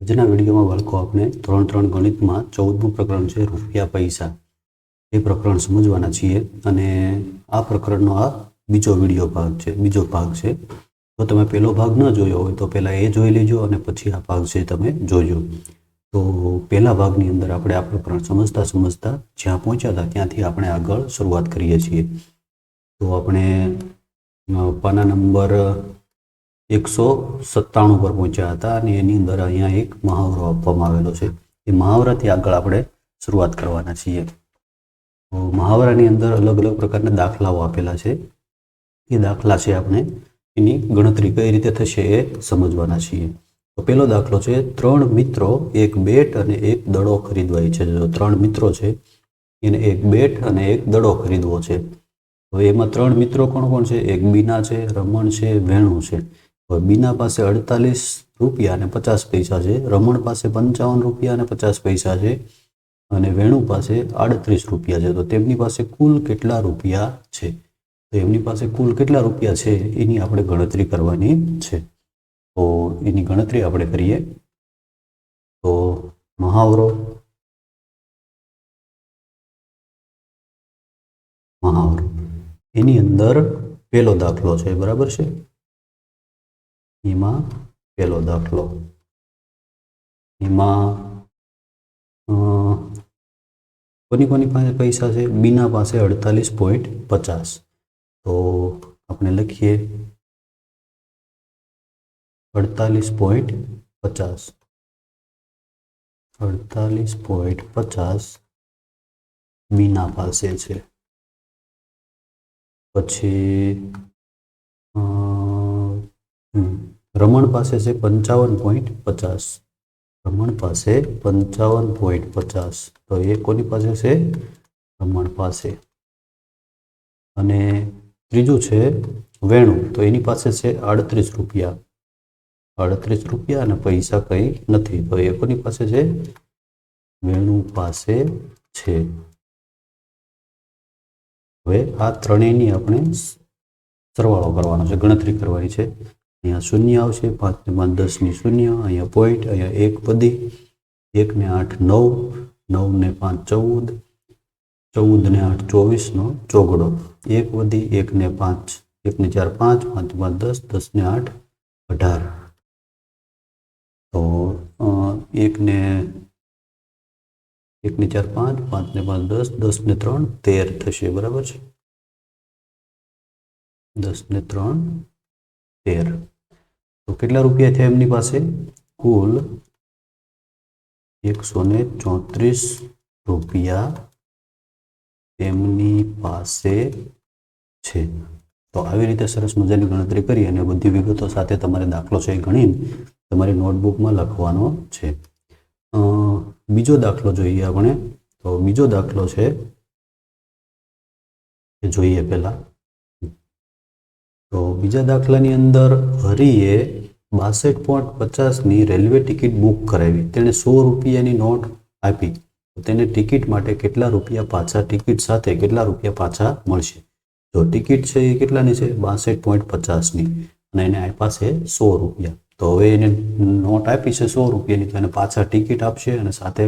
આજના વિડીયોમાં બાળકો આપણે ધોરણ 3 ગણિતમાં 14મું પ્રકરણ છે રૂપિયા પૈસા એ પ્રકરણ સમજવાના છીએ અને આ પ્રકરણનો આ બીજો ભાગ છે. જો તમે પહેલો ભાગ ન જોયો હોય તો પહેલાં એ જોઈ લેજો અને પછી આ ભાગ છે તમે જોજો. તો પહેલા ભાગની અંદર આપણે આ પ્રકરણ સમજતા જ્યાં પહોંચ્યા હતા ત્યાંથી આપણે આગળ શરૂઆત કરીએ છીએ. તો આપણે પાના નંબર 197 પર પહોંચ્યા હતા અને એની અંદર અહીંયા એક મહાવરો આપવામાં આવેલો છે. એ મહાવરાથી આગળ આપણે શરૂઆત કરવાના છીએ. તો મહાવરાની અંદર અલગ અલગ પ્રકારના દાખલાઓ આપેલા છે. એ દાખલા છે આપણે એની ગણતરી કઈ રીતે થશે એ સમજવાના છીએ. તો પહેલો દાખલો છે 3 મિત્રો એક બેટ અને એક દડો ખરીદવા ઈચ્છે છે. જો 3 મિત્રો છે એને એક બેટ અને એક દડો ખરીદવો છે. હવે એમાં 3 મિત્રો કોણ છે? એક બીના છે, રમણ છે, વેણુ છે. હવે બીના પાસે 48 રૂપિયા અને 50 પૈસા છે, રમણ પાસે 55 રૂપિયા અને 50 પૈસા છે અને વેણુ પાસે 38 રૂપિયા છે. તો તેમની પાસે કુલ કેટલા રૂપિયા છે? તો એમની પાસે કુલ કેટલા રૂપિયા છે એની આપણે ગણતરી કરવાની છે. તો એની ગણતરી આપણે કરીએ. તો મહાવરો એની અંદર પહેલો દાખલો છે, બરાબર છે. એમાં પહેલો દાખલો એમાં કોની પાસે પૈસા છે? બીના પાસે 48.50. તો આપણે લખીએ 48.50 બીના પાસે છે. પછી રમણ પાસે છે 55.50. રમણ પાસે 55.50. તો એ કોની પાસે છે? રમણ પાસે. અને ત્રીજું છે વેણુ. તો એની પાસે છે 38 રૂપિયા. 38 રૂપિયા અને પૈસા કંઈ નથી. તો એ કોની પાસે છે? વેણુ પાસે છે. હવે આ ત્રણેયની આપણે સરવાળો કરવાનો છે, ગણતરી કરવાની છે. અહીંયા શૂન્ય આવશે, 5 ને 5 10 ની શૂન્ય, અહીંયા પોઈન્ટ, અહીંયા એક વધી, 1 ને 8 9, 9 ને 5 14, 14 ને 8 24 નો ચોગડો, 1 વધી, 1 ને 5, 1 ને 4 5, 5 ને 5 10, 10 ને 8 18. તો 1 ને 4 5, 5 ને 5 10, 10 ને 3 13 થશે, બરાબર છે. 10 ને 3 13. તો કેટલા રૂપિયા થયા એમની પાસે? કુલ 134 રૂપિયા તેમની પાસે છે. તો આવી રીતે સરસ મજાની ગણતરી કરી અને બધી વિગતો સાથે તમારે દાખલો છે ગણીને તમારી નોટબુકમાં લખવાનો છે. બીજો દાખલો જોઈએ આપણે. તો બીજો દાખલો છે એ જોઈએ પહેલા. તો બીજા દાખલાની અંદર હરિએ 62.50ની રેલવે ટિકિટ બુક કરાવી. તેણે 100 રૂપિયાની નોટ આપી. તો તેને ટિકિટ માટે કેટલા રૂપિયા પાછા, ટિકિટ સાથે કેટલા રૂપિયા પાછા મળશે? જો ટિકિટ છે એ કેટલાની છે? 62.50ની અને એને આપ્યા છે 100 રૂપિયા. તો હવે એને નોટ આપી છે 100 રૂપિયાની, તો એને પાછા ટિકિટ આપશે અને સાથે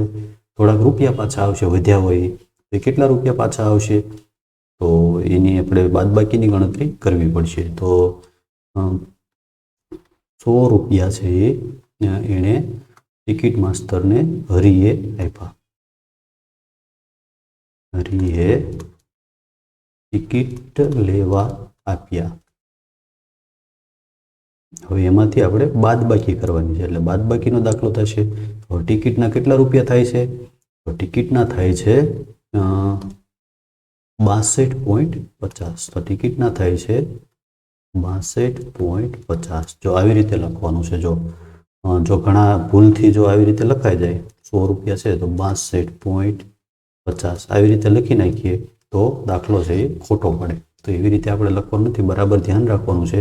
થોડાક રૂપિયા પાછા આવશે, વધ્યા હોય તો કેટલા રૂપિયા પાછા આવશે? તો એની આપણે બાદબાકીની ગણતરી કરવી પડશે. તો 100 રૂપિયા છે એણે ટિકિટ માસ્તરને હરિએ આપ્યા. હરિએ ટિકિટ લેવા આપ્યા. હવે એમાંથી આપણે બાદબાકી કરવાની છે, એટલે બાદબાકીનો દાખલો થશે. તો ટિકિટના કેટલા રૂપિયા થાય છે? તો ટિકિટના થાય છે 62.50. તો ટિકિટના થાય છે 62.50. જો આવી રીતે લખવાનું છે. જો ઘણા ભૂલથી જો આવી રીતે લખાઈ જાય 100 રૂપિયા છે તો 62.50 આવી રીતે લખી નાખીએ તો દાખલો છે એ ખોટો પડે. તો એવી રીતે આપણે લખવાનું નથી, બરાબર ધ્યાન રાખવાનું છે.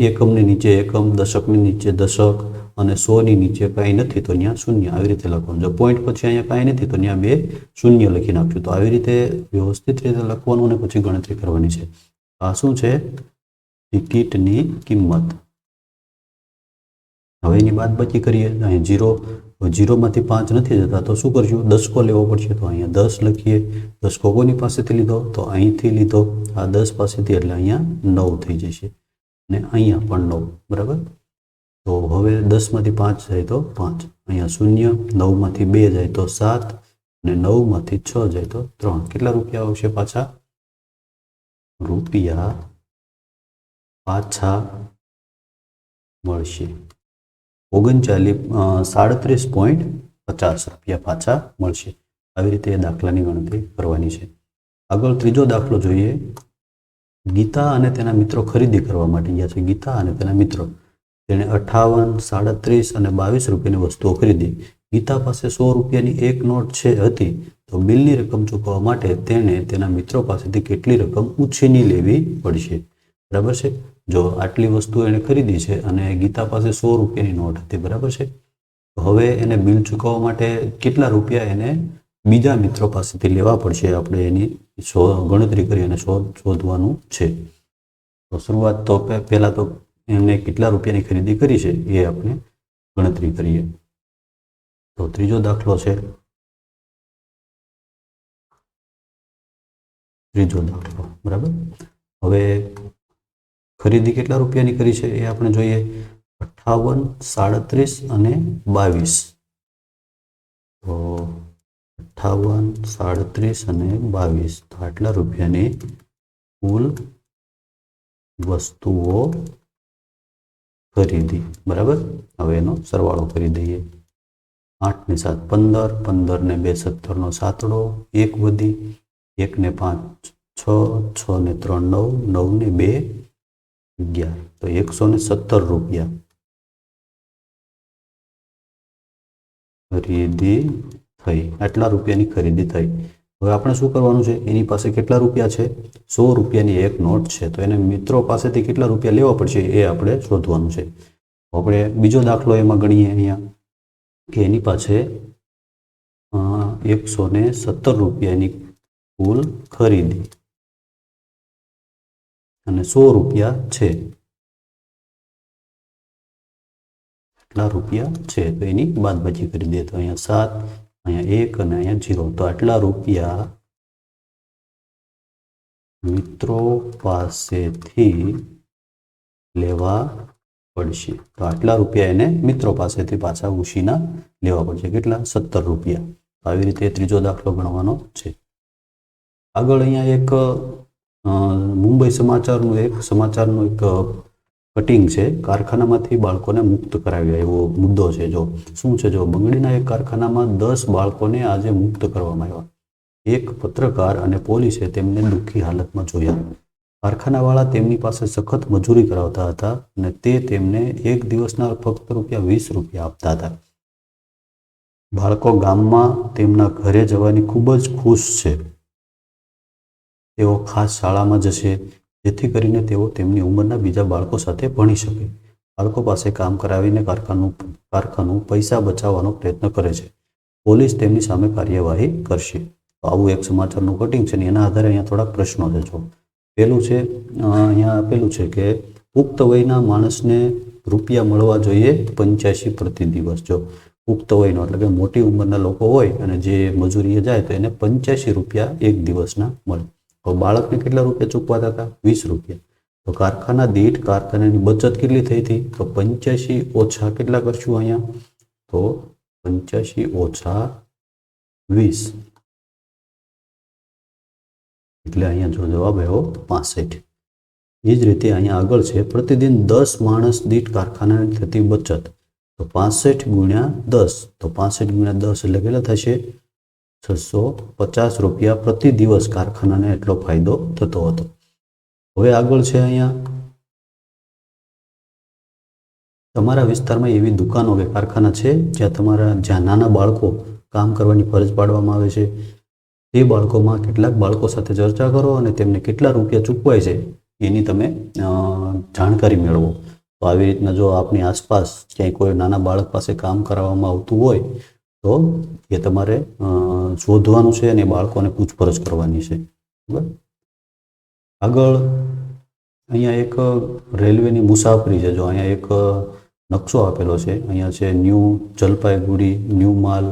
એકમની નીચે એકમ, દશકની નીચે દશક અને 100ની નીચે કાંઈ નથી તો ત્યાં શૂન્ય, આવી રીતે લખવાનું. જો પોઈન્ટ પછી અહીંયા કાંઈ નથી તો ત્યાં 2 શૂન્ય લખી નાખ્યું. તો આવી રીતે વ્યવસ્થિત રીતે લખવાનું અને પછી ગણતરી કરવાની છે. આ શું છે? ટિકિટની કિંમત. હવે એની બાદબાકી કરીએ. અહીં જીરોમાંથી 5 નથી જતા તો શું કરશું? દસકો લેવો પડશે. તો અહીંયા 10 લખીએ. દસકો કોની પાસેથી લીધો? તો અહીંથી લીધો. આ 10 પાસેથી, એટલે અહીંયા 9 થઈ જશે અને અહીંયા પણ 9. બરાબર. તો હવે 10માંથી 5 જાય તો 5, અહીંયા 0, 9માંથી 2 જાય તો 7 અને 9માંથી 6 જાય તો 3. કેટલા રૂપિયા આવશે પાછા? રૂપિયા પાછા મળશે 37.50 રૂપિયા પાછા મળશે. આવી રીતે દાખલાની ગણતરી કરવાની છે. આગળ ત્રીજો દાખલો જોઈએ. ગીતા અને તેના મિત્રો ખરીદી કરવા માટે ગયા છે. ગીતા અને તેના મિત્રો, તેણે 58, 37 અને 22 રૂપિયાની વસ્તુઓ ખરીદી. ગીતા પાસે 100 રૂપિયાની એક નોટ હતી. તો બિલની રકમ ચૂકવવા માટે તેણે તેના મિત્રો પાસેથી કેટલી રકમ ઉછીની લેવી પડશે? બરાબર છે. જો આટલી વસ્તુ એને ખરીદી છે અને ગીતા પાસે 100 રૂપિયાની નોટ હતી. બરાબર છે. તો હવે એને બિલ ચૂકવવા માટે કેટલા રૂપિયા એને બીજા મિત્રો પાસેથી લેવા પડશે? આપણે એની ગણતરી કરી અને શોધવાનું છે. તો શરૂઆત તો પહેલાં તો એમને કેટલા રૂપિયાની ખરીદી કરી છે એ આપણે ગણતરી કરીએ. તો ત્રીજો દાખલો છે. બરાબર. હવે ખરીદી કેટલા રૂપિયાની કરી છે એ આપણે જોઈએ. 58, 37 અને 22. તો 58, 37 અને 22. તો આટલા રૂપિયાની કુલ વસ્તુઓ ખરીદી. બરાબર. હવે એનો સરવાળો કરી દઈએ. 8 ને 7 15, 15 ને 2 17 નો સાતડો, 1 વધી, 1 ને 5 6, 6 ને 3 9, 9 ને 2 11. તો 117 રૂપિયા ખરીદી થઈ. આટલા રૂપિયાની ખરીદી થઈ. હવે આપણે શું કરવાનું છે? એની પાસે કેટલા રૂપિયા છે? 100 રૂપિયાની એક નોટ છે. તો એને મિત્રો પાસેથી કેટલા રૂપિયા લેવા પડશે એ આપણે શોધવાનું છે. આપણે બીજો દાખલો એમાં ગણીએ અહીંયા કે એની પાસે 117 રૂપિયાની કુલ ખરીદી અને 100 રૂપિયા છે. કેટલા રૂપિયા છે? તો એની બાદબાકી કરી દે. તો અહીંયા 7, અહીંયા 1 અને અહીંયા 0. તો આટલા રૂપિયા મિત્રો પાસેથી લેવા પડશે. તો આટલા રૂપિયા એને મિત્રો પાસેથી પાછા ઉછીના લેવા પડશે. કેટલા? 17 રૂપિયા. આવી રીતે ત્રીજો દાખલો ગણવાનો છે. આગળ અહીંયા એક મુંબઈ સમાચારનું એક કટિંગ છે. કારખાનામાંથી બાળકોને મુક્ત કરાવ્યા એવો મુદ્દો છે. જો શું છે? જો બંગડીના એક કારખાનામાં 10 બાળકોને આજે મુક્ત કરવામાં આવ્યા. એક પત્રકાર અને પોલીસે તેમને દુઃખી હાલતમાં જોયા. કારખાનાવાળા તેમની પાસે સખત મજૂરી કરાવતા હતા અને તે તેમને એક દિવસના ફક્ત ₹20 આપતા હતા. બાળકો ગામમાં તેમના ઘરે જવાની ખૂબ જ ખુશ છે. તેઓ ખાસ શાળામાં જશે જેથી કરીને તેઓ તેમની ઉંમરના બીજા બાળકો સાથે ભણી શકે. બાળકો પાસે કામ કરાવીને કારખાનું પૈસા બચાવવાનો પ્રયત્ન કરે છે. પોલીસ તેમની સામે કાર્યવાહી કરશે. તો આવું એક સમાચારનું કટિંગ છે. એના આધારે અહીંયા થોડાક પ્રશ્નો છે. જો પહેલું છે, અહીંયા આપેલું છે કે પુખ્ત વયના માણસને રૂપિયા મળવા જોઈએ 85 પ્રતિ દિવસ. જો પુખ્ત વયનો એટલે કે મોટી ઉંમરના લોકો હોય અને જે મજૂરીએ જાય તો એને 85 રૂપિયા એક દિવસના મળે. તો બાળકને કેટલા રૂપિયા ચૂકવાતા હતા? 20 રૂપિયા. તો કારખાના દીઠ કારખાનાની બચત કેટલી થઈ હતી? તો 85 ઓછા કેટલા કરશું અહીંયા? તો 85 ઓછા 20 એટલે અહીંયા જો જવાબ આવ્યો 65. એ જ રીતે અહીંયા આગળ છે પ્રતિદિન 10 માણસ દીઠ કારખાનાની થતી બચત. તો 65 ગુણ્યા 10. તો 65 ગુણ્યા 10 એટલે કેટલા થશે? 650 રૂપિયા પ્રતિ દિવસ કારખાનાને એટલો ફાયદો થતો હતો. હવે આગળ છે અહીંયા તમારા વિસ્તારમાં એવી દુકાનો કે કારખાના છે જ્યાં નાના બાળકો કામ કરવાની ફરજ પાડવામાં આવે છે. તે બાળકોમાં કેટલાક બાળકો સાથે ચર્ચા કરો અને તેમને કેટલા રૂપિયા ચૂકવાય છે એની તમે જાણકારી મેળવો. તો આવી રીતના જો આપની આસપાસ ક્યાંય કોઈ નાના બાળક પાસે કામ કરાવવામાં આવતું હોય તો એ તમારે શોધવાનું છે અને બાળકોને પૂછપરછ કરવાની છે. બરાબર. આગળ અહીંયા એક રેલવેની મુસાફરી છે. જો અહીંયા એક નકશો આપેલો છે. અહીંયા છે ન્યૂ જલપાઈગુડી, ન્યૂ માલ,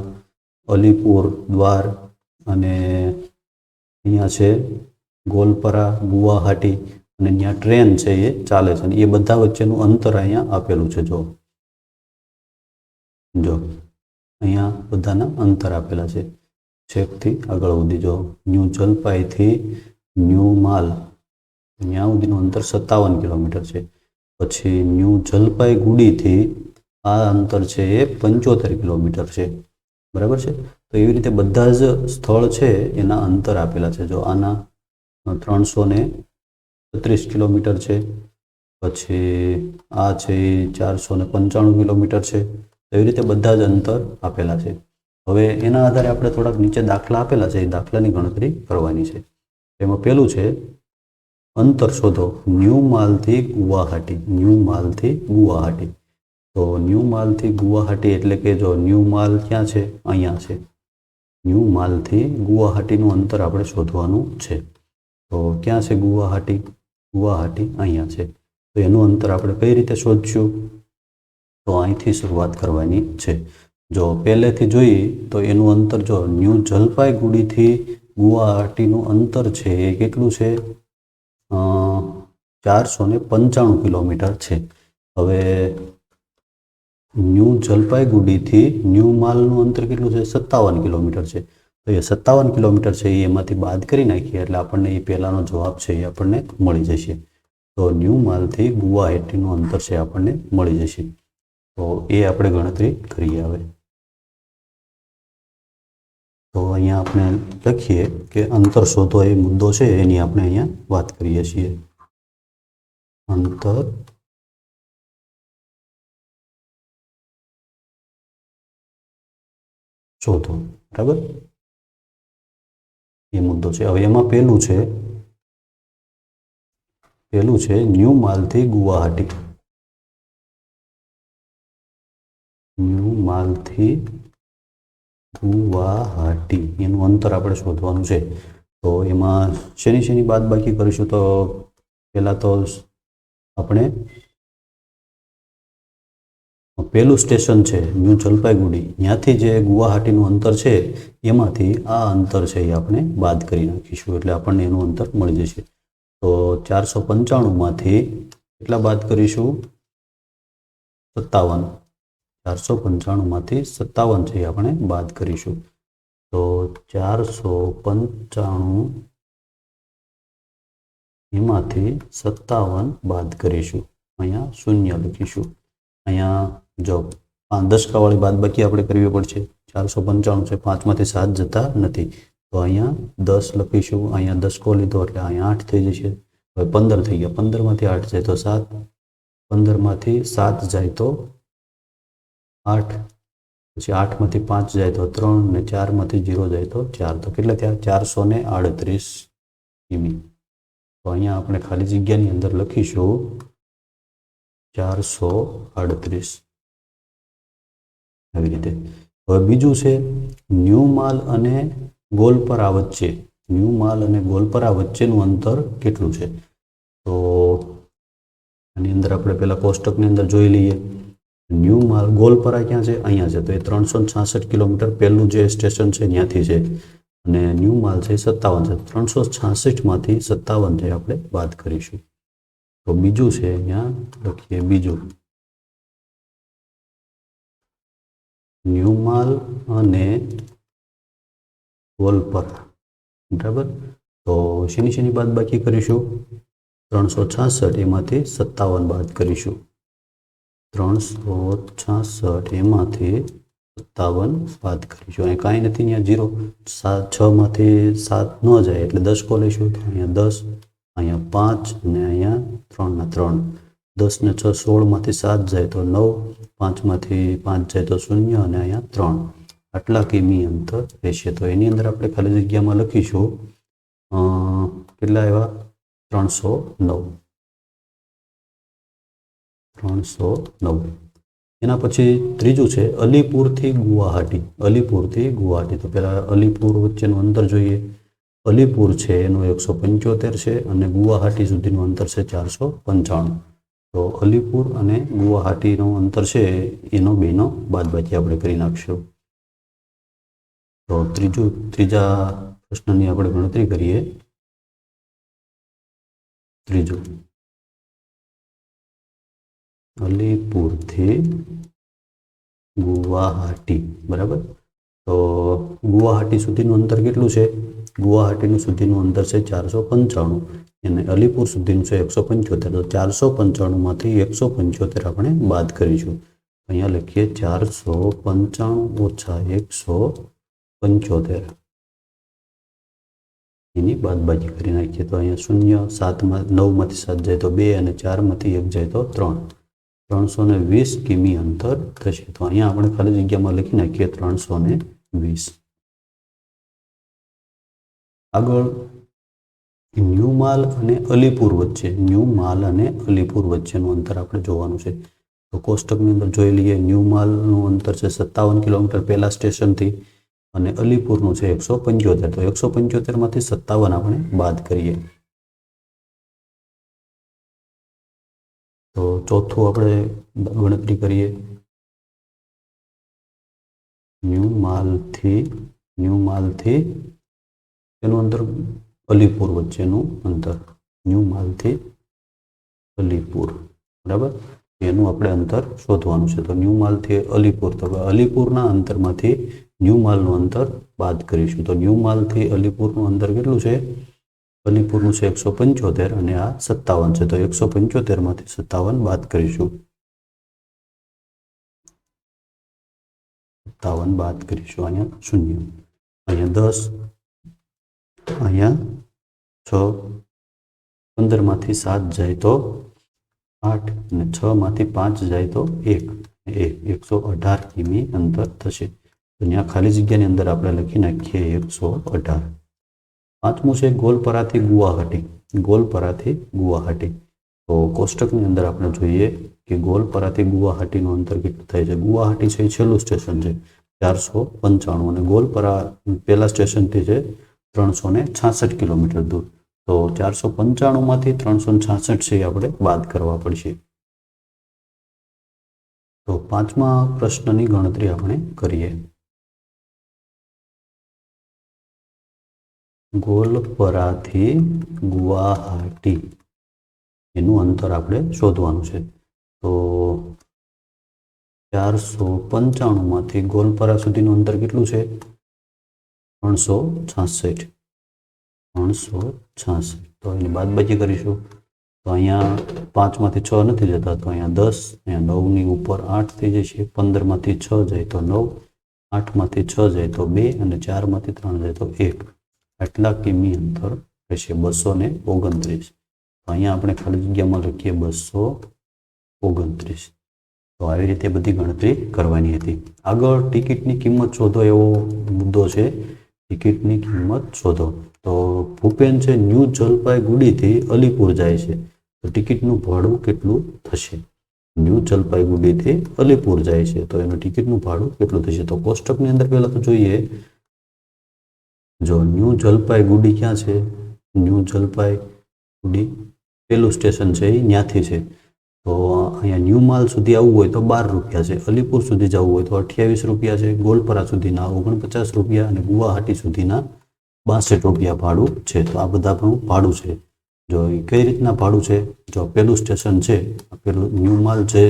અલીપુર દ્વાર અને અહીંયા છે ગોલપરા, ગુવાહાટી અને ત્યાં ટ્રેન છે એ ચાલે છે. અને એ બધા વચ્ચેનું અંતર અહીંયા આપેલું છે. જો અહીંયા બધાના અંતર આપેલા છે છેકથી આગળ સુધી. જો ન્યૂ જલપાઈથી ન્યૂ માલ ત્યાં સુધીનું અંતર 57 કિલોમીટર છે. પછી ન્યૂ જલપાઈગુડીથી આ અંતર છે એ 75 કિલોમીટર છે. બરાબર છે. તો એવી રીતે બધા જ સ્થળ છે એના અંતર આપેલા છે. જો આના 336 કિલોમીટર છે. પછી આ છે 495 કિલોમીટર છે. એવી રીતે બધા જ અંતર આપેલા છે. હવે એના આધારે આપણે થોડાક નીચે દાખલા આપેલા છે, એ દાખલાની ગણતરી કરવાની છે. એમાં પહેલું છે અંતર શોધો ન્યૂ માલથી ગુવાહાટી. ન્યૂ માલથી ગુવાહાટી. તો ન્યૂ માલથી ગુવાહાટી એટલે કે જો ન્યૂ માલ ક્યાં છે? અહીંયા છે. ન્યૂ માલથી ગુવાહાટીનું અંતર આપણે શોધવાનું છે. તો ક્યાં છે ગુવાહાટી? ગુવાહાટી અહીંયા છે. તો એનું અંતર આપણે કઈ રીતે શોધશું? તો અહીંથી શરૂઆત કરવાની છે. જો પહેલેથી જોઈએ તો એનું અંતર જો ન્યૂ જલપાઈગુડીથી ગુવાહાટીનું અંતર છે એ કેટલું છે? 495 કિલોમીટર છે. હવે ન્યૂ જલપાઈગુડીથી ન્યૂ માલનું અંતર કેટલું છે? 57 કિલોમીટર છે. તો એ 57 કિલોમીટર છે એ એમાંથી બાદ કરી નાખીએ એટલે આપણને એ પહેલાંનો જવાબ છે એ આપણને મળી જશે. તો ન્યૂ માલથી ગુવાહાટીનું અંતર છે આપણને મળી જશે. તો એ આપણે ગણતરી કરીએ. હવે તો અહીંયા આપણે લખીએ કે અંતર શોધો એ મુદ્દો છે એની આપણે અહીંયા વાત કરીએ છીએ. અંતર શોધો. બરાબર, એ મુદ્દો છે. હવે એમાં પહેલું છે ન્યૂ માલથી ગુવાહાટી. ન્યૂ માલથી ગુવાહાટી એનું અંતર આપણે શોધવાનું છે. તો એમાં શેની બાદબાકી કરીશું? તો પહેલાં તો આપણે પહેલું સ્ટેશન છે ન્યૂ જલપાઈગુડી, ત્યાંથી જે ગુવાહાટીનું અંતર છે એમાંથી આ અંતર છે એ આપણે બાદ કરી નાખીશું એટલે આપણને એનું અંતર મળી જશે. તો 495માંથી કેટલા બાદ કરીશું? 57. 495માંથી 57 છે આપણે બાદ કરીશું. તો 495 એમાંથી 57 બાદ કરીશું. અહીંયા શૂન્ય લખીશું. અહીંયા જો 10વાળી બાદબાકી આપણે કરવી પડશે. 495 છે, 5માંથી 7 જતા નથી તો અહીંયા 10 લખીશું. અહીંયા 10 લીધો એટલે અહીંયા 8 થઈ જશે. હવે 15 થઈ ગયા. 15માંથી 8 જાય તો 7, 15માંથી 7 જાય તો 8, પછી 8માંથી 5 જાય તો 3 ને 4માંથી 0 જાય તો 4. તો કેટલા થયા? 438 કિમી. તો અહીંયા આપણે ખાલી જગ્યાની અંદર લખીશું 438 આવી રીતે. હવે બીજું છે ન્યૂ માલ અને ગોલપરા વચ્ચે. ન્યૂ માલ અને ગોલપરા વચ્ચેનું અંતર કેટલું છે? તો આની અંદર આપણે પહેલા કોષ્ટકની અંદર જોઈ લઈએ. ન્યૂ માલ ગોલપરા ક્યાં છે? અહીંયા છે. તો એ 366 કિલોમીટર પહેલું જે સ્ટેશન છે ત્યાંથી છે. અને ન્યૂ માલ છે 57 છે. 366માંથી 57 છે આપણે બાદ કરીશું. તો બીજું છે અહીંયા લખીએ. બીજું ન્યૂ માલ અને ગોલપરા. બરાબર. તો શેની બાદબાકી કરીશું? 366 એમાંથી 57 બાદ કરીશું. 366 એમાંથી 57 બાદ કરીશું. અહીં કાંઈ નથી, અહીંયા 0. 6માંથી 7 ન જાય એટલે 10 લઈશું. તો અહીંયા 10, અહીંયા 5 અને અહીંયા 3 ના 3. 10 ને 6 16માંથી 7 જાય તો 9, 5માંથી 5 જાય તો 0 અને અહીંયા 3. આટલા કિમી અંતર રહેશે. તો એની અંદર આપણે ખાલી જગ્યામાં લખીશું કેટલા આવ્યા? 309. એના પછી ત્રીજું છે અલીપુરથી ગુવાહાટી. અલીપુરથી ગુવાહાટી. તો પહેલાં અલીપુર વચ્ચેનું અંતર જોઈએ. અલીપુર છે એનું 175 છે અને ગુવાહાટી સુધીનું અંતર છે 495. તો તો અલીપુર અને ગુવાહાટીનું અંતર છે એનો બેનો બાદબાકી આપણે કરી નાખશું. તો ત્રીજા પ્રશ્નની આપણે ગણતરી કરીએ. ત્રીજું, અલીપુરથી ગુવાહાટી, બરાબર. તો ગુવાહાટી સુધીનું અંતર કેટલું છે? ગુવાહાટીનું સુધીનું અંતર છે 495 અને અલીપુર સુધીનું છે 175. તો 495માંથી 175 આપણે બાદ કરીશું. અહીંયા લખીએ 495 ઓછા 175 એની બાદબાકી કરી નાખીએ. તો અહીંયા 9માંથી 7 જાય તો 2 અને 4માંથી 1 જાય તો 3. 320 કિમી અંતર થશે. તો અહીંયા આપણે ખાલી જગ્યામાં લખી નાખીએ 320. આગળ ન્યુમાલ અને અલીપુર વચ્ચે, ન્યુમાલ અને અલીપુર વચ્ચેનું અંતર આપણે જોવાનું છે. તો કોષ્ટકની અંદર જોઈ લઈએ. ન્યુમાલનું અંતર છે 57 કિલોમીટર પહેલા સ્ટેશનથી અને અલીપુરનું છે 175. તો 175માંથી 57 આપણે બાદ કરીએ. તો ચોથું આપણે ગણતરી કરીએ. ન્યુમાલથી એનું અંતર અલીપુર વચ્ચેનું અંતર, ન્યુમાલથી અલીપુર, બરાબર. એનું આપણે અંતર શોધવાનું છે. તો ન્યુમાલથી અલીપુર, તો અલીપુરના અંતરમાંથી ન્યુમાલનું અંતર બાદ કરીશું. તો ન્યુમાલથી અલીપુરનું અંતર કેટલું છે? અલીપુરનું છે 175 અને આ 57 છે. તો 175માંથી 57 બાદ કરીશું. 57 બાદ કરીશું. અહીંયા 0, અહીંયા 10, અહીંયા 6, 15માંથી 7 જાય તો 8 અને 6માંથી 5 જાય તો 1. 118 કિમી અંતર થશે. તો અહીંયા ખાલી જગ્યાની અંદર આપણે લખી નાખીએ 118. પાંચમું છે ગોલપરાથી ગુવાહાટી. ગોલપરાથી ગુવાહાટી. તો કોષ્ટકની અંદર આપણે જોઈએ કે ગોલપરાથી ગુવાહાટીનું અંતર કેટલું થાય છે. ગુવાહાટી છે એ છેલ્લું સ્ટેશન છે 495 અને ગોલપરા પહેલા સ્ટેશનથી છે 366 કિલોમીટર દૂર. તો 495માંથી 366 છે એ આપણે બાદ કરવા પડશે. તો પાંચમા પ્રશ્નની ગણતરી આપણે કરીએ. ગોલપરાથી ગુવાહાટી એનું અંતર આપણે શોધવાનું છે. તો 495માંથી ગોલપરા સુધીનું અંતર કેટલું છે? 366. તો એની બાદબાકી કરીશું. તો અહીંયા 5માંથી 6 નથી જતા, તો અહીંયા 10, અહીંયા 9ની ઉપર 8 થઈ જશે. 15માંથી 6 જાય તો 9, 8માંથી 6 જાય તો 2 અને 4માંથી 3 જાય તો 1. આટલા કિમી અંતર રહેશે, 229. તો અહીંયા આપણે ખાલી જગ્યામાં લખીએ 229. તો આવી રીતે બધી ગણતરી કરવાની હતી. આગળ ટિકિટની કિંમત શોધો એવો મુદ્દો છે. ટિકિટની કિંમત શોધો. તો ભૂપેન છે ન્યૂ જલપાઈગુડીથી અલીપુર જાય છે. તો ટિકિટનું ભાડું કેટલું થશે? ન્યૂ જલપાઈગુડીથી અલીપુર જાય છે તો એનું ટિકિટનું ભાડું કેટલું થશે? તો કોષ્ટકની અંદર પહેલાં તો જોઈએ, જો ન્યૂ જલપાઈગુડી ક્યાં છે? ન્યૂ જલપાઈગુડી પહેલું સ્ટેશન છે એ ત્યાંથી છે. તો અહીંયા ન્યુમાલ સુધી આવવું હોય તો 12 રૂપિયા છે. અલીપુર સુધી જવું હોય તો 28 રૂપિયા છે. ગોલપરા સુધીના 49 રૂપિયા અને ગુવાહાટી સુધીના 62 રૂપિયા ભાડું છે. તો આ બધા પણ ભાડું છે. જો એ કઈ રીતના ભાડું છે? જો પહેલું સ્ટેશન છે, પેલું ન્યુમાલ છે,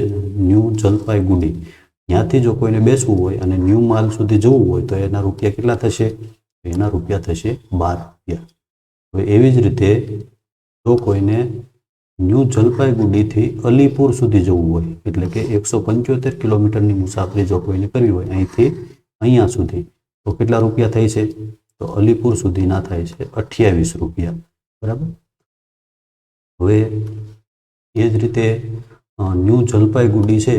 ન્યૂ જલપાઈગુડી, ત્યાંથી જો કોઈને બેસવું હોય અને ન્યુમાલ સુધી જવું હોય તો એના રૂપિયા કેટલા થશે? એના રૂપિયા થશે 12 રૂપિયા. હવે એવી જ રીતે જો કોઈને ન્યૂ જલપાઈગુડીથી અલીપુર સુધી જવું હોય, એટલે કે 175 કિલોમીટરની મુસાફરી જો કોઈને કરવી હોય અહીંથી અહીંયા સુધી, તો કેટલા રૂપિયા થાય છે? તો અલીપુર સુધીના થાય છે 28 રૂપિયા, બરાબર. હવે એ જ રીતે ન્યૂ જલપાઈગુડી છે,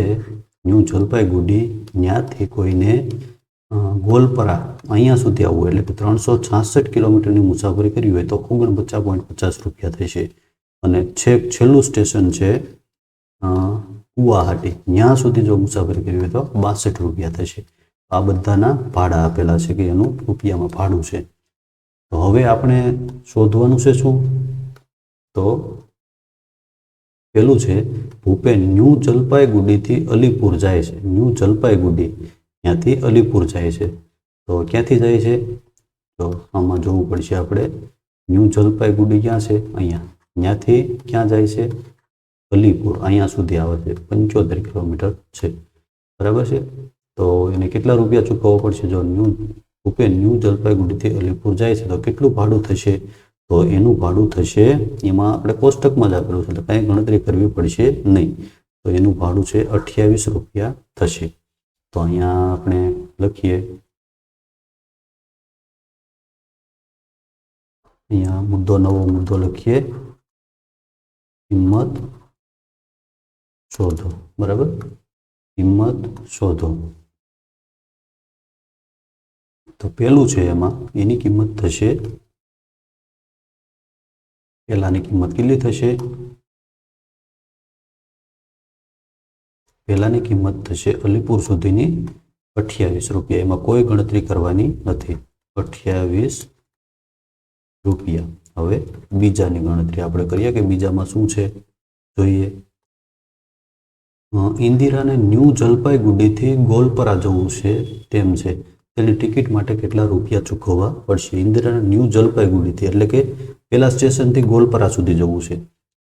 ન્યૂ જલપાઈગુડી ત્યાંથી કોઈને ગોલપરા અહીંયા સુધી આવવું એટલે કે 366 કિલોમીટરની મુસાફરી કરવી હોય તો 49.50 રૂપિયા થશે. અને છેલ્લું સ્ટેશન છે ગુવાહાટી, ત્યાં સુધી જો મુસાફરી કરવી હોય તો 62 રૂપિયા થશે. આ બધાના ભાડા આપેલા છે કે એનું રૂપિયામાં ભાડું છે. તો હવે આપણે શોધવાનું છે શું? તો પેલું છે ભૂપેન ન્યૂ જલપાઈગુડીથી અલીપુર જાય છે. ન્યૂ જલપાઈગુડી ત્યાંથી અલીપુર જાય છે. તો ક્યાંથી જાય છે? તો આમાં જોવું પડશે આપણે. ન્યૂ જલપાઈગુડી ક્યાં છે? અહીંયા. ત્યાંથી ક્યાં જાય છે? અલીપુર. અહીંયા સુધી આવે છે. 75 કિલોમીટર છે. બરાબર છે. તો એને કેટલા રૂપિયા ચૂકવવા પડશે? જો ભૂપેન ન્યૂ જલપાઈગુડીથી અલીપુર જાય છે તો કેટલું ભાડું થશે? તો એનું ભાડું થશે, એમાં આપણે કોષ્ટકમાં જ આપેલું છે, એટલે કાંઈ ગણતરી કરવી પડશે નહીં. તો એનું ભાડું છે 28 રૂપિયા થશે. તો અહીંયા આપણે લખીએ, અહીંયા નવો મુદ્દો લખીએ, કિંમત શોધો. બરાબર, કિંમત શોધો. તો પેલું છે એમાં એની કિંમત થશે, પહેલાની કિંમત કેટલી થશે? પહેલાની કિંમત થશે અલીપુર સુધીની 28 રૂપિયા. એમાં કોઈ ગણતરી કરવાની નથી. 28 રૂપિયા. હવે બીજાની ગણતરી આપણે કરીએ કે બીજામાં શું છે જોઈએ. ઇન્દિરાને ન્યૂ જલપાઈગુડીથી ગોલપરા જવું છે તેમ છે, તેની ટિકિટ માટે કેટલા રૂપિયા ચૂકવવા પડશે? ઇન્દિરાને ન્યૂ જલપાઈગુડીથી એટલે કે પેલા સ્ટેશનથી ગોલપરા સુધી જવું છે.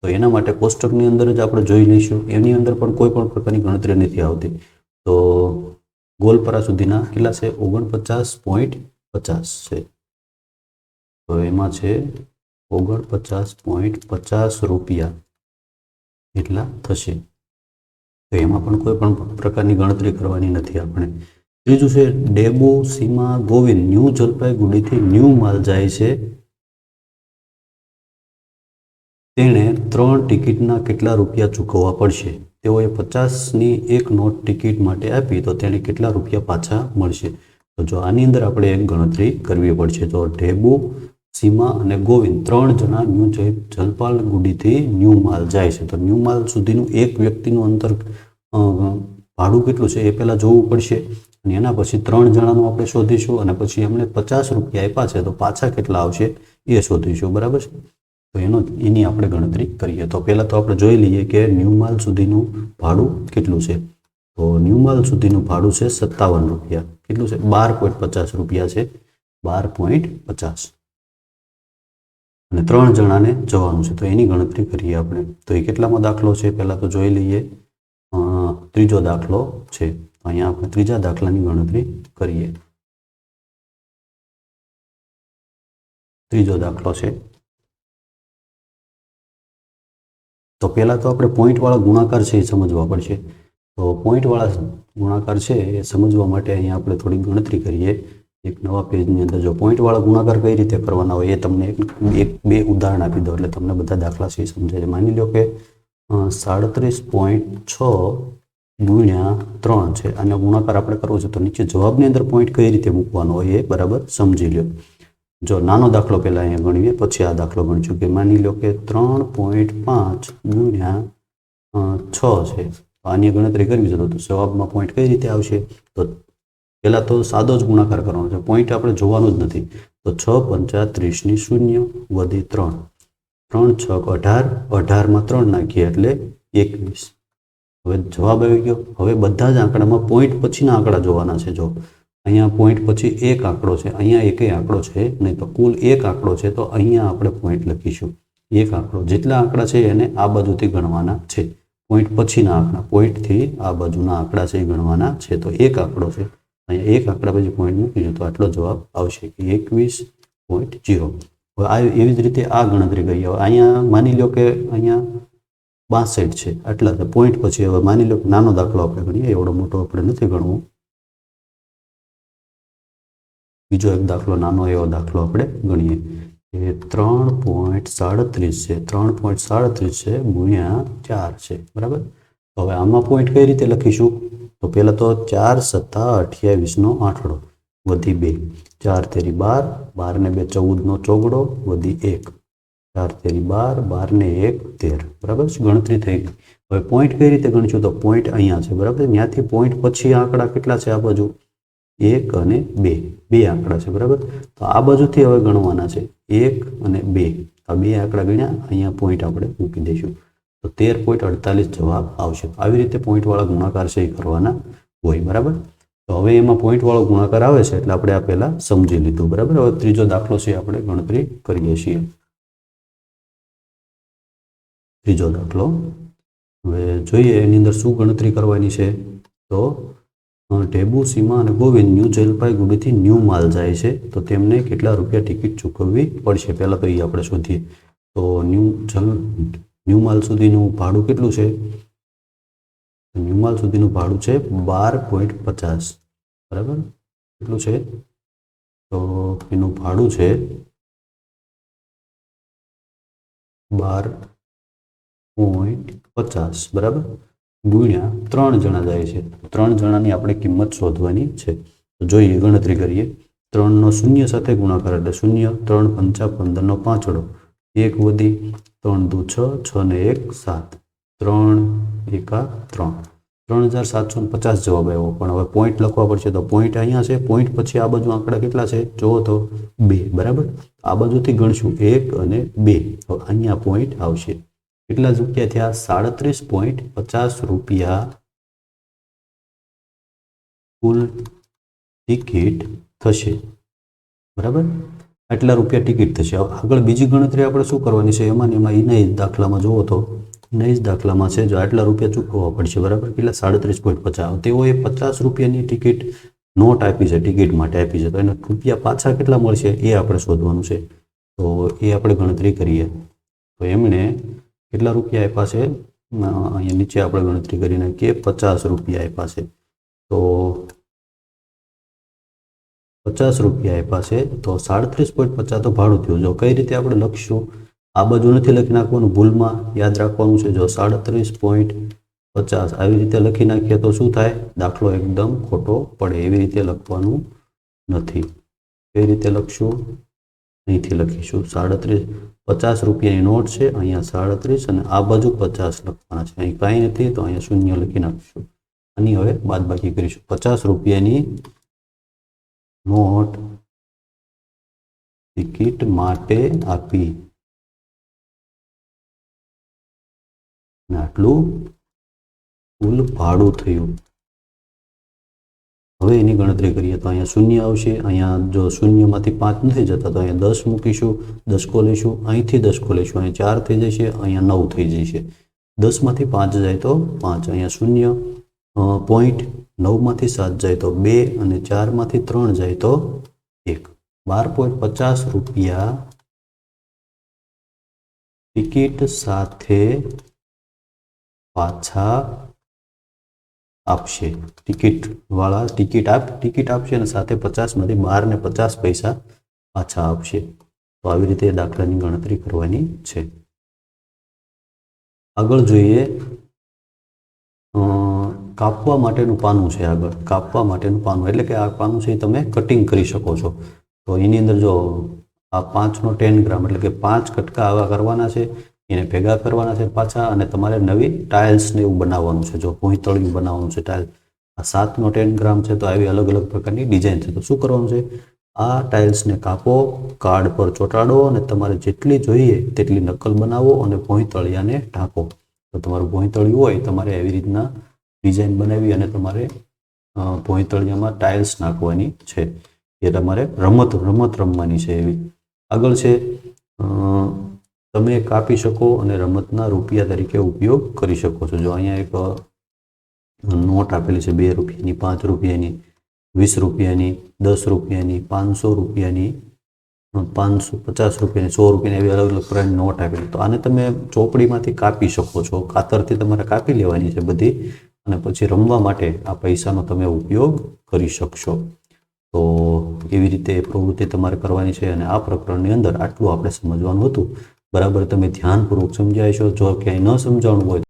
તો એના માટે કોષ્ટકની અંદર જ આપણે જોઈ લઈશું. એની અંદર પણ કોઈ પણ પ્રકારની ગણતરી નથી આવતી. તો ગોલપરા સુધીના કેટલા છે? 49.50 છે. તો એમાં છે 49.50 રૂપિયા એટલા થશે. તો એમાં પણ કોઈ પણ પ્રકારની ગણતરી કરવાની નથી આપણે. ત્રીજું છે ડેબુ સીમા ગોવિંદ ન્યૂ જલપાઈગુડીથી ન્યૂ માલ જાય છે, તેણે 3 ટિકિટના કેટલા રૂપિયા ચૂકવવા પડશે? તેઓએ 50ની એક નોટ ટિકિટ માટે આપી તો તેને કેટલા રૂપિયા પાછા મળશે? તો જો આની અંદર આપણે એક ગણતરી કરવી પડશે. તો ઢેબુ, સીમા અને ગોવિંદ 3 જણા ન્યૂ જલપાઈગુડીથી ન્યૂ માલ જાય છે. તો ન્યૂ માલ સુધીનું એક વ્યક્તિનું અંતર ભાડું કેટલું છે એ પહેલાં જોવું પડશે. અને એના પછી 3 જણાનું આપણે શોધીશું અને પછી એમને 50 રૂપિયા આપ્યા છે તો પાછા કેટલા આવશે એ શોધીશું. બરાબર છે. તો એની આપણે ગણતરી કરીએ. તો પહેલાં તો આપણે જોઈ લઈએ કે ન્યૂ માલ સુધીનું ભાડું કેટલું છે. તો ન્યૂ માલ સુધીનું ભાડું છે 57 રૂપિયા. કેટલું છે? 12.50 રૂપિયા છે. 12.50 અને 3 જણાને જવાનું છે. તો એની ગણતરી કરીએ આપણે. તો એ કેટલામાં દાખલો છે પહેલાં તો જોઈ લઈએ. ત્રીજો દાખલો છે. અહીંયા આપણે ત્રીજા દાખલાની ગણતરી કરીએ. ત્રીજો દાખલો છે. તો પહેલાં તો આપણે પોઈન્ટવાળા ગુણાકાર છે એ સમજવા પડશે. તો પોઈન્ટવાળા ગુણાકાર છે એ સમજવા માટે અહીંયા આપણે થોડી ગણતરી કરીએ. એક નવા પેજની અંદર જો પોઈન્ટવાળા ગુણાકાર કઈ રીતે કરવાના હોય એ તમને બે ઉદાહરણ આપી દો એટલે તમને બધા દાખલા છે એ સમજાય છે. માની લો કે 37.6 ગુણ્યા 3 છે. આનો ગુણાકાર આપણે કરવો છે તો નીચે જવાબની અંદર પોઈન્ટ કઈ રીતે મૂકવાનો હોય એ બરાબર સમજી લો. જો નાનો દાખલો પહેલાં અહીંયા ગણીએ પછી આ દાખલો ગણીશું કે માની લો કે 3.5 ગુણ્યા 6 છે. આની ગણતરી કરવી છે તો જવાબમાં પોઈન્ટ કઈ રીતે આવશે? તો પહેલાં તો સાદો જ ગુણાકાર કરવાનો છે, પોઈન્ટ આપણે જોવાનું જ નથી. તો 6 પંચા 30 0 વધી 3, 3 6 18, 18માં 3 નાખીએ એટલે 21. હવે જવાબ આવી ગયો. હવે બધા જ આંકડામાં પોઈન્ટ પછીના આંકડા જોવાના છે. જો અહીંયા પોઈન્ટ પછી એક આંકડો છે, અહીંયા એકેય આંકડો છે નહીં, તો કુલ એક આંકડો છે તો અહીંયા આપણે પોઈન્ટ લખીશું. એક આંકડો, જેટલા આંકડા છે એને આ બાજુથી ગણવાના છે. પોઈન્ટ પછીના આંકડા, પોઈન્ટથી આ બાજુના આંકડા છે એ ગણવાના છે. તો એક આંકડો છે, અહીંયા એક આંકડા પછી પોઈન્ટ મૂકીશું તો આટલો જવાબ આવશે કે 21.0. હવે એવી જ રીતે આ ગણતરી કરીએ. હવે અહીંયા માની લો કે અહીંયા 62 છે, આટલા છે પોઈન્ટ પછી. હવે માની લો કે નાનો દાખલો આપણે ગણીએ, એવડો મોટો આપણે નથી ગણવો. બીજો એક દાખલો, નાનો એવો દાખલો આપણે ગણીએ કે 3.37 છે, 3.37 છે ગુણ્યા 4 છે. બરાબર. તો હવે આમાં પોઈન્ટ કઈ રીતે લખીશું? તો પહેલાં તો 4 સત્તા 28નો આંકડો વધી 2, 4 તેરી 12, 12 ને 2 14નો ચોગડો વધી 1, 4 તેરી 12, 12 ને 1 13. બરાબર. ગણતરી થઈ ગઈ. હવે પોઈન્ટ કઈ રીતે ગણીશું? તો પોઈન્ટ અહીંયા છે. બરાબર. ત્યાંથી પોઈન્ટ પછી આંકડા કેટલા છે? આ બાજુ 1 અને 2, બે આંકડા છે. બરાબર. તો આ બાજુથી હવે ગણવાના છે 1 અને 2. આ બે આંકડા ગણ્યા, અહીંયા પોઈન્ટ આપણે મૂકી દઈશું. તો તો 13.48 જવાબ આવશે. આવી રીતે પોઈન્ટવાળા ગુણાકાર છે એ કરવાના હોય. બરાબર. તો હવે એમાં પોઈન્ટવાળો ગુણાકાર આવે છે એટલે આપણે આ પહેલાં સમજી લીધું. બરાબર. હવે ત્રીજો દાખલો છે આપણે ગણતરી કરીએ છીએ. ત્રીજો દાખલો હવે જોઈએ એની અંદર શું ગણતરી કરવાની છે. તો ટેબુ, સીમા અને ગોવિંદ ન્યૂ જલપાઈગુડીથી ન્યૂ માલ જાય છે તો તેમને કેટલા રૂપિયા ટિકિટ ચૂકવવી પડશે. પહેલાં તો એ આપણે શોધીએ. તો ન્યૂ માલ સુધીનું ભાડું કેટલું છે? ન્યૂ માલ સુધીનું ભાડું છે 12.50. બરાબર. કેટલું છે? તો એનું ભાડું છે 12.50. બરાબર. ગુણ્યા 3 જણા જાય છે. 3 જણાની આપણે કિંમત શોધવાની છે. તો જોઈએ, ગણતરી કરીએ. 3નો શૂન્ય સાથે ગુણાકાર એટલે 0, 3 પંચા 15નો પાંચડો, 1 વધી, 3 દુ 6, 6 ને 1 7, 3 એકા 3, 3750 જવાબ આવ્યો. પણ હવે પોઈન્ટ લખવા પડશે. તો પોઈન્ટ અહીંયા છે. પોઈન્ટ પછી આ બાજુ આંકડા કેટલા છે જુઓ તો 2. બરાબર. આ બાજુથી ગણશું 1 અને 2. હવે અહીંયા પોઈન્ટ આવશે. કેટલા રૂપિયા થયા? 37.50 રૂપિયા કુલ ટિકિટ થશે. બરાબર. આટલા રૂપિયા ટિકિટ થશે. આગળ બીજી ગણતરી આપણે શું કરવાની છે? એમાં એના દાખલામાં જુઓ તો એના દાખલામાં છે જો આટલા રૂપિયા ચૂકવવા પડશે. બરાબર. કેટલા? 37.50. તેઓએ 50 રૂપિયાની ટિકિટ નોટ આપી છે, ટિકિટ માટે આપી છે. તો એને રૂપિયા પાછા કેટલા મળશે એ આપણે શોધવાનું છે. તો એ આપણે ગણતરી કરીએ. તો એમણે કેટલા રૂપિયા આપ્યા છે? અહીંયા નીચે આપણે ગણતરી કરીને કે 50 રૂપિયા આપ્યા છે. તો 50 રૂપિયા આપ્યા છે તો 37.50 તો ભાડું થયું. જો કઈ રીતે આપણે લખશું? આ બાજુ નથી લખી નાખવાનું, ભૂલમાં યાદ રાખવાનું છે. જો 37.50 આવી રીતે લખી નાખીએ તો શું થાય? દાખલો એકદમ ખોટો પડે. એવી રીતે લખવાનું નથી. કઈ રીતે લખશું? અહીંથી લખીશું 50 રૂપિયાની નોટ છે, અહીંયા 37 અને આ બાજુ 50 લખવાના છે. અહીં કાંઈ નથી તો અહીંયા શૂન્ય લખી નાખીશું. આની હવે બાદબાકી કરીશું. 50 રૂપિયાની નોટ ટિકિટ માટે આપી અને આટલું કુલ ભાડું થયું. હવે એની ગણતરી કરીએ તો અહીંયા શૂન્ય આવશે. અહીંયા જો શૂન્યમાંથી 5 નથી જતા તો અહીંયા 10 મૂકીશું, દસકો લઈશું, અહીંથી દસકો લઈશું, અહીં 4 થઈ જશે, અહીંયા 9 થઈ જશે. 10માંથી 5 જાય તો 5, અહીંયા શૂન્ય, પોઈન્ટ, 9માંથી 7 જાય તો 2 અને 4માંથી 3 જાય તો 1. 12.50 રૂપિયા ટિકિટ સાથે પાછા આપશે. ટિકિટ આપશે અને સાથે 50માંથી 12 ને 50 પૈસા પાછા આપશે. તો આવી રીતે દાખલાની ગણતરી કરવાની છે. આગળ જોઈએ, કાપવા માટેનું પાનું છે. આગળ કાપવા માટેનું પાનું એટલે કે આ પાનું છે તમે કટિંગ કરી શકો છો. તો એની અંદર જો આ 5નો 10 ગ્રામ એટલે કે 5 કટકા આવા કરવાના છે, એને ભેગા કરવાના છે પાછા, અને તમારે નવી ટાઇલ્સ ને એવું બનાવવાનું છે. જો ભોંયતળિયું બનાવવાનું છે ટાઇલ્સ. આ 7નો 10 ગ્રામ છે તો આવી અલગ અલગ પ્રકારની ડિઝાઇન છે. તો શું કરવાનું છે? આ ટાઇલ્સને કાપો, કાર્ડ પર ચોંટાડો અને તમારે જેટલી જોઈએ તેટલી નકલ બનાવો અને ભોંયતળિયાને ઢાંકો. તો તમારું ભોંયતળિયું હોય તમારે એવી રીતના ડિઝાઇન બનાવી અને તમારે ભોંયતળિયામાં ટાઇલ્સ નાખવાની છે. એ તમારે રમત રમવાની છે એવી. આગળ છે તમે કાપી શકો અને રમતના રૂપિયા તરીકે ઉપયોગ કરી શકો છો. જો અહીંયા એક નોટ આપેલી છે 2 રૂપિયાની, 5 રૂપિયાની, 20 રૂપિયાની, 10 રૂપિયાની, 500 રૂપિયાની, 550 રૂપિયાની, 100 રૂપિયાની એવી અલગ અલગ પ્રકારની નોટ આપેલી. તો આને તમે ચોપડીમાંથી કાપી શકો છો. કાતરથી તમારે કાપી લેવાની છે બધી અને પછી રમવા માટે આ પૈસાનો તમે ઉપયોગ કરી શકશો. તો એવી રીતે પ્રવૃત્તિ તમારે કરવાની છે. અને આ પ્રકરણની અંદર આટલું આપણે સમજવાનું હતું. બરાબર તમે ધ્યાનપૂર્વક સમજાય છો. જો ક્યાંય ન સમજાણું હોય